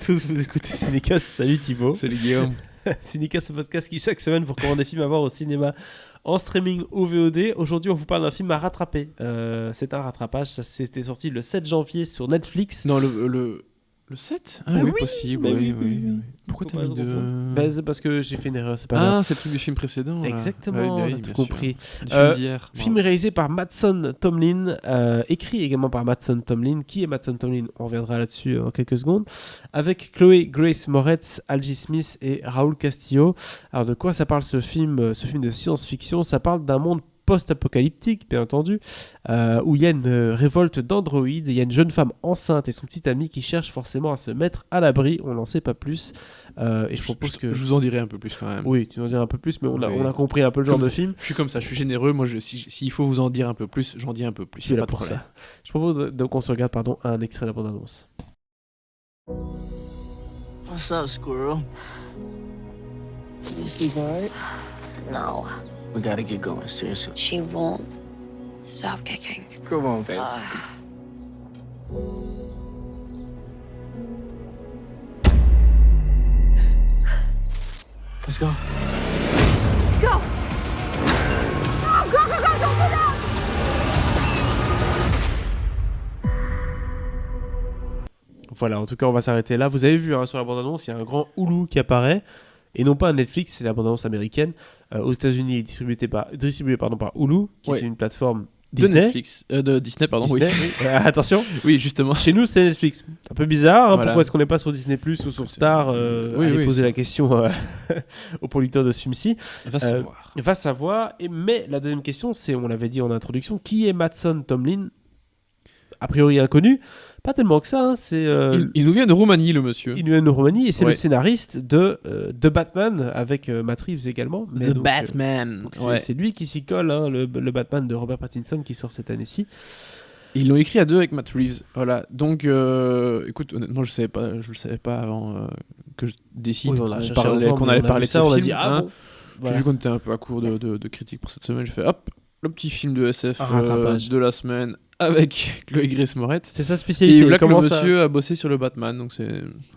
tous, vous écoutez Cinécast. Salut Thibaut. Salut Guillaume. Cinécast, ce podcast qui chaque semaine vous recommande des films à voir au cinéma, en streaming ou VOD. Aujourd'hui, on vous parle d'un film à rattraper. C'est un rattrapage, ça c'était sorti le 7 janvier sur Netflix. Non, le 7 Bah oui, possible. bah oui. oui. Pourquoi Faut t'as pas mis se de... confondre. Bah, c'est parce que j'ai fait une erreur, c'est pas grave. Ah, c'est le truc du film précédent. Là. Exactement, Bah on a oui, tout bien compris. sûr. Du film d'hier. Film réalisé par Mattson Tomlin, écrit également par Mattson Tomlin. Qui est Mattson Tomlin? On reviendra là-dessus en quelques secondes. Avec Chloé Grace Moretz, Algie Smith et Raúl Castillo. Alors de quoi ça parle ce film de science-fiction? Ça parle d'un monde post-apocalyptique, bien entendu, où il y a une révolte d'androïdes, il y a une jeune femme enceinte et son petit ami qui cherchent forcément à se mettre à l'abri. On n'en sait pas plus. Et je propose que... Je vous en dirai un peu plus quand même. Oui, tu nous en diras un peu plus, mais on Oui. a compris un peu le genre de film. Je suis comme ça, je suis généreux. Moi, s'il faut vous en dire un peu plus, j'en dis un peu plus. Je suis là pas de pour problème. ça. Je propose donc qu'on se regarde un extrait de la bande-annonce. What's up, squirrel? You see Bart? No. We gotta get going, seriously. She won't stop kicking. Come on, babe. Let's go. Go! No, go, go, go, don't do that! Voilà, en tout cas, on va s'arrêter là. Vous avez vu sur la bande-annonce, il y a un grand Hulu qui apparaît. Et non pas un Netflix, c'est la bande-annonce américaine. Aux États-Unis, il est distribué par Hulu, qui est une plateforme Disney. De Netflix. De Disney, pardon. Disney, oui. Attention. Oui, justement. Chez nous, c'est Netflix. Un peu bizarre. Voilà. Pourquoi est-ce qu'on n'est pas sur Disney Plus ou sur Star? Allez poser la question au producteur de ce film-ci. Va savoir. Va savoir. Mais la deuxième question, c'est, on l'avait dit en introduction, qui est Mattson Tomlin? A priori inconnu, pas tellement que ça. Hein, c'est, il nous vient de Roumanie, le monsieur. Il nous vient de Roumanie et c'est Ouais. le scénariste de Batman avec Matt Reeves également. Mais The donc, Batman. donc Ouais. c'est lui qui s'y colle, hein, le Batman de Robert Pattinson qui sort cette année-ci. Ils l'ont écrit à deux avec Matt Reeves. Voilà. Donc, écoute, honnêtement, je le savais pas avant que je décide Oui, on a cherché ensemble, qu'on allait on a parler vu de ça, ce on a film. dit hein. bon. J'ai Voilà. vu qu'on était un peu à court de critiques pour cette semaine. J'ai fait hop, le petit film de SF rattrapage. de la semaine avec Chloé Grace Moretz. C'est sa Et spécialité. voilà Elle que le commence monsieur a bossé sur le Batman, donc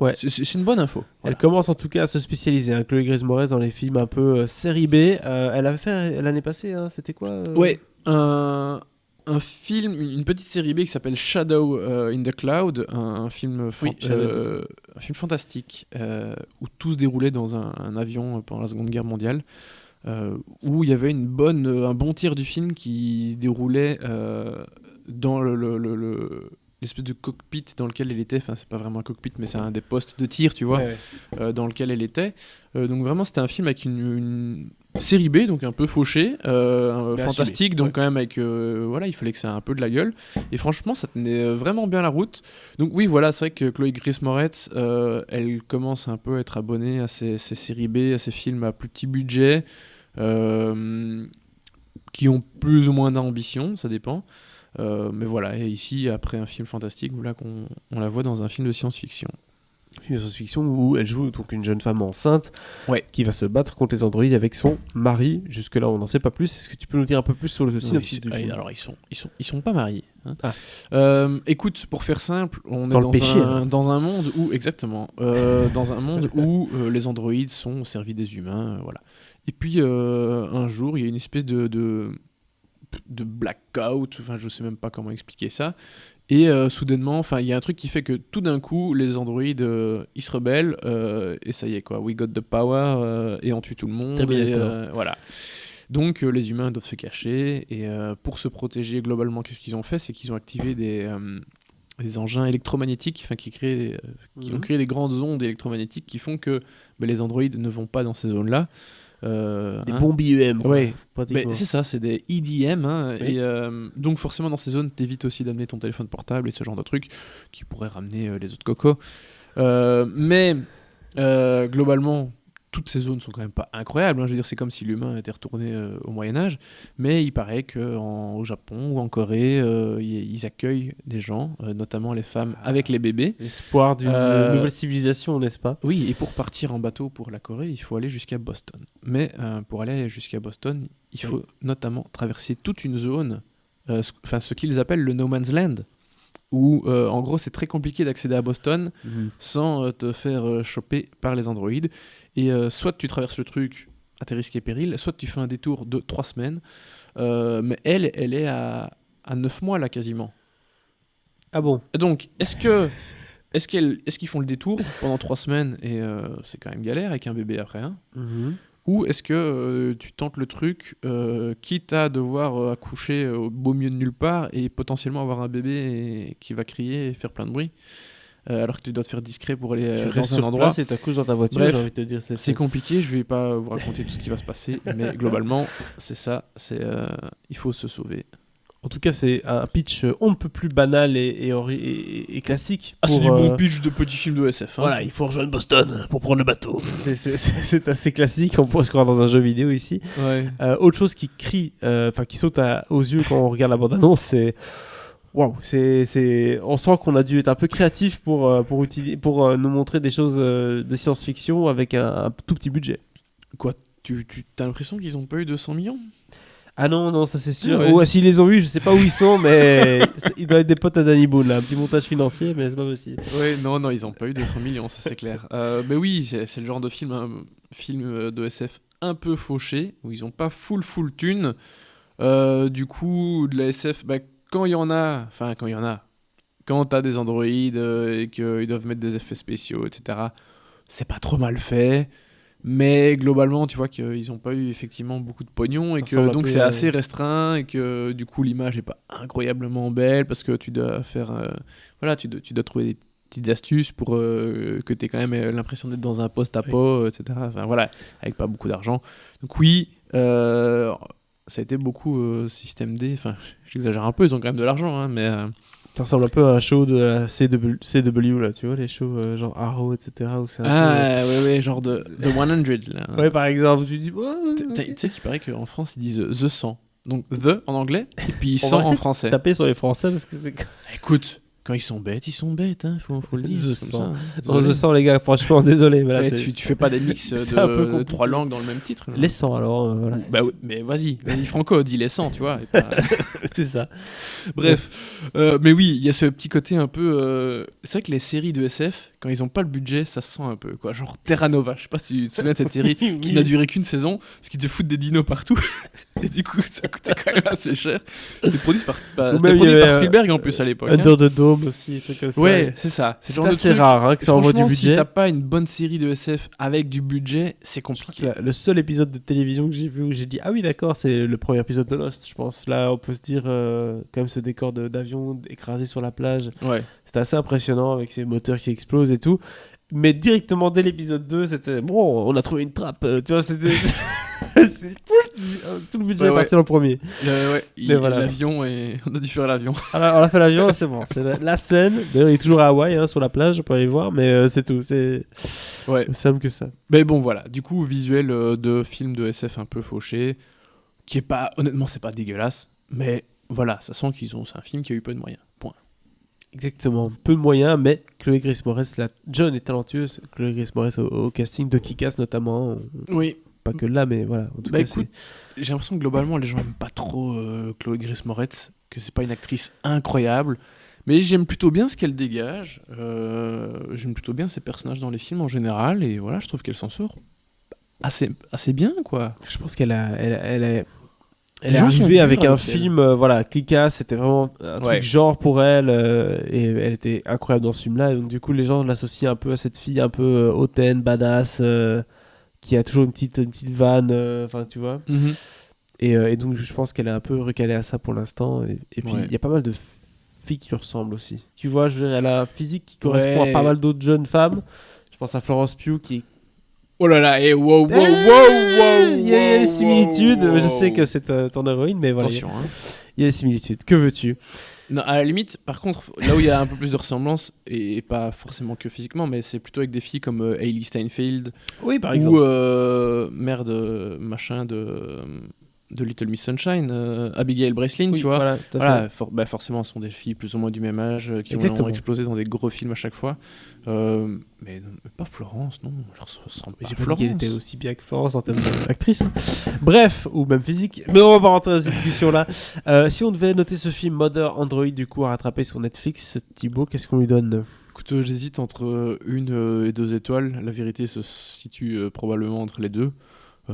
Ouais. c'est une bonne info. Elle Voilà. commence en tout cas à se spécialiser. Hein. Chloé Grace Moretz dans les films un peu série B. Elle avait fait l'année passée, hein, c'était quoi Ouais, un film, une petite série B qui s'appelle Shadow in the Cloud, un film, un film fantastique où tout se déroulait dans un avion pendant la Seconde Guerre mondiale, où il y avait un bon tiers du film qui se déroulait dans l'espèce de cockpit dans lequel elle était. Enfin, c'est pas vraiment un cockpit, mais c'est un des postes de tir, tu vois, Ouais. dans lequel elle était. Donc vraiment, c'était un film avec une série B, donc un peu fauché, Mais fantastique, assumé. donc Ouais. quand même avec... voilà, il fallait que ça ait un peu de la gueule. Et franchement, ça tenait vraiment bien la route. Donc oui, voilà, c'est vrai que Chloé Grace Moretz, elle commence un peu à être abonnée à ces séries B, à ces films à plus petit budget, qui ont plus ou moins d'ambition, ça dépend. Mais voilà, et ici, après un film fantastique, voilà qu'on la voit dans un film de science-fiction. Film de science-fiction où elle joue donc une jeune femme enceinte qui va se battre contre les androïdes avec son mari. Jusque-là, on n'en sait pas plus. Est-ce que tu peux nous dire un peu plus sur le synopsis du film? Alors, ils sont pas mariés. Hein. Écoute, pour faire simple, on est dans un monde où, exactement, dans un monde où les androïdes sont au service des humains, voilà. Et puis, un jour, il y a une espèce de blackout, enfin, je sais même pas comment expliquer ça. Et soudainement, enfin, il y a un truc qui fait que tout d'un coup, les androïdes, ils se rebellent, et ça y est, quoi. We got the power, et on tue tout le monde. Et, voilà. Donc, les humains doivent se cacher, et pour se protéger globalement, qu'est-ce qu'ils ont fait? C'est qu'ils ont activé des engins électromagnétiques, enfin, qui ont créé des grandes ondes électromagnétiques qui font que les androïdes ne vont pas dans ces zones-là. Des bombes IEM. Ouais, pratiquement. c'est ça, c'est des EDM. Hein, Oui. et donc forcément dans ces zones, t'évites aussi d'amener ton téléphone portable et ce genre de trucs qui pourraient ramener les autres cocos. Mais globalement, toutes ces zones sont quand même pas incroyables. Hein. Je veux dire, c'est comme si l'humain était retourné au Moyen-Âge. Mais il paraît qu'au Japon ou en Corée, ils accueillent des gens, notamment les femmes avec les bébés. L'espoir d'une nouvelle civilisation, n'est-ce pas? Oui, et pour partir en bateau pour la Corée, il faut aller jusqu'à Boston. Mais pour aller jusqu'à Boston, il faut notamment traverser toute une zone, ce qu'ils appellent le No Man's Land. où en gros c'est très compliqué d'accéder à Boston sans te faire choper par les androïdes. Et soit tu traverses le truc à tes risques et périls, soit tu fais un détour de 3 semaines. Mais elle est à 9 mois là quasiment. Ah bon? Donc est-ce qu'ils font le détour pendant 3 semaines et c'est quand même galère avec un bébé après, hein? Ou est-ce que tu tentes le truc, quitte à devoir accoucher au beau milieu de nulle part et potentiellement avoir un bébé qui va crier et faire plein de bruit, alors que tu dois te faire discret pour aller tu dans restes un sur endroit. place et t'accouches dans ta voiture. Bref, j'ai envie de te dire. C'est compliqué, je vais pas vous raconter tout ce qui va se passer, mais globalement, c'est ça, il faut se sauver. En tout cas, c'est un pitch on ne peut plus banal et classique. C'est du bon pitch de petit film de SF. Hein. Voilà, il faut rejoindre Boston pour prendre le bateau. C'est assez classique, on pourrait se croire dans un jeu vidéo ici. Ouais. Autre chose qui crie, qui saute aux yeux quand on regarde la bande-annonce, c'est... Waouh, on sent qu'on a dû être un peu créatif pour nous montrer des choses de science-fiction avec un tout petit budget. Quoi, tu as l'impression qu'ils n'ont pas eu 200 millions ? Ah non, ça c'est sûr. Ouais. Ou s'ils les ont eu, je sais pas où ils sont, mais ils doivent être des potes à Danny Boone, là. Un petit montage financier, mais c'est pas possible. Ouais, non, ils ont pas eu 200 millions, ça c'est clair. Mais oui, c'est le genre de film de SF un peu fauché, où ils ont pas full thune. Du coup, de la SF, quand t'as des androïdes et qu'ils doivent mettre des effets spéciaux, etc., c'est pas trop mal fait. Mais globalement, tu vois qu'ils n'ont pas eu effectivement beaucoup de pognon et que donc c'est assez restreint et que du coup l'image n'est pas incroyablement belle parce que tu dois faire, tu dois trouver des petites astuces pour que tu aies quand même l'impression d'être dans un post-apo, etc. Enfin voilà, avec pas beaucoup d'argent. Donc oui, ça a été beaucoup système D. Enfin, j'exagère un peu, ils ont quand même de l'argent, hein, mais. Ça ressemble un peu à un show de la CW là, tu vois, les shows genre Arrow, etc. Où c'est ouais, genre de 100 là. Ouais, par exemple, tu dis. Tu sais qu'il paraît qu'en France ils disent The 100. Donc The en anglais et puis 100 en français. Taper sur les Français parce que c'est. Écoute, quand ils sont bêtes, hein, faut le dire. The 100. Non, The 100, les gars, franchement, désolé. Mais là, tu fais pas des mix de 3 langues dans le même titre. Là. Les 100 alors. Voilà, oui, mais vas-y, Franco, dis les 100, tu vois. C'est ça. Bref, mais oui, il y a ce petit côté un peu. C'est vrai que les séries de SF, quand ils ont pas le budget, ça se sent un peu quoi. Genre Terra Nova, je sais pas si tu te souviens de cette série qui n'a duré qu'une saison, parce qu'ils te foutent des dinos partout. Et du coup, ça coûtait quand même assez cher. C'était produit par Spielberg en plus à l'époque. Under the Dome aussi, c'est comme ça. Ouais, c'est ça. C'est assez rare que ça envoie du budget. Si t'as pas une bonne série de SF avec du budget, c'est compliqué. Le seul épisode de télévision que j'ai vu où j'ai dit ah oui d'accord, c'est le premier épisode de Lost, je pense. Là, on peut se dire quand même ce décor d'avion écrasé sur la plage. Ouais. C'était assez impressionnant avec ces moteurs qui explosent et tout. Mais directement dès l'épisode 2, c'était bon, on a trouvé une trappe. Tu vois, c'était tout le budget est parti dans le premier. L'avion et on a dû faire l'avion. Alors, on a fait l'avion, c'est bon. C'est la scène. D'ailleurs, il est toujours à Hawaï, sur la plage, on peut aller voir, mais c'est tout. C'est simple que ça. Mais bon, voilà. Du coup, visuel de film de SF un peu fauché, qui est pas, honnêtement, c'est pas dégueulasse, mais voilà, ça sent c'est un film qui a eu peu de moyens. Point. Exactement, peu de moyens, mais Chloé Grace Moretz, John est talentueuse. Chloé Grace Moretz au casting de Kick-Ass notamment. Oui. Pas que là, mais voilà. En tout cas, écoute, j'ai l'impression que globalement les gens aiment pas trop Chloé Grace Moretz, que c'est pas une actrice incroyable, mais j'aime plutôt bien ce qu'elle dégage. J'aime plutôt bien ses personnages dans les films en général, et voilà, je trouve qu'elle s'en sort assez bien, quoi. Je pense qu'elle est arrivée avec un film, Kick-Ass, c'était vraiment un truc genre pour elle, et elle était incroyable dans ce film-là. Et donc du coup, les gens l'associent un peu à cette fille un peu hautaine, badass, qui a toujours une petite vanne, enfin tu vois. Mm-hmm. Et donc je pense qu'elle est un peu recalée à ça pour l'instant. Et puis il y a pas mal de filles qui lui ressemblent aussi. Tu vois, elle a un physique qui correspond à pas mal d'autres jeunes femmes. Je pense à Florence Pugh qui est... Oh là là, et wow. Il y a des similitudes. Je sais que c'est ton héroïne, mais voilà. Attention, il y a des similitudes. Que veux-tu ? Non, à la limite, par contre, là où il y a un peu plus de ressemblance, et pas forcément que physiquement, mais c'est plutôt avec des filles comme Hailey Steinfeld. Oui, par exemple. Ou machin de de Little Miss Sunshine, Abigail Breslin, tu vois. Voilà, forcément, ce sont des filles plus ou moins du même âge qui ont explosé dans des gros films à chaque fois. Mais pas Florence, non. J'ai pas dit qu'elle était aussi bien que Florence en termes d'actrice. Bref, ou même physique. Mais on va pas rentrer dans cette discussion-là. Si on devait noter ce film Mother Android du coup à rattraper sur Netflix, Thibaut, qu'est-ce qu'on lui donne ? Écoute, j'hésite entre 1 et 2 étoiles. La vérité se situe probablement entre les deux.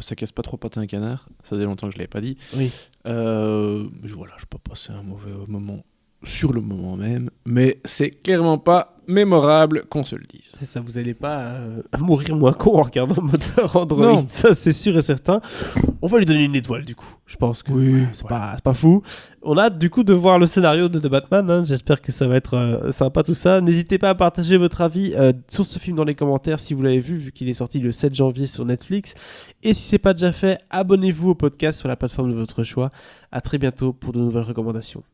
Ça casse pas trop pattes à un canard. Ça faisait longtemps que je l'avais pas dit. Oui. Voilà, je peux pas passer un mauvais moment sur le moment même, mais c'est clairement pas mémorable qu'on se le dise. C'est ça, vous allez pas mourir moins con en regardant Mother Android. Non. Ça c'est sûr et certain. On va lui donner 1 étoile du coup. Je pense que c'est pas fou. On a hâte du coup de voir le scénario de The Batman. Hein. J'espère que ça va être sympa tout ça. N'hésitez pas à partager votre avis sur ce film dans les commentaires si vous l'avez vu qu'il est sorti le 7 janvier sur Netflix. Et si c'est pas déjà fait, abonnez-vous au podcast sur la plateforme de votre choix. À très bientôt pour de nouvelles recommandations.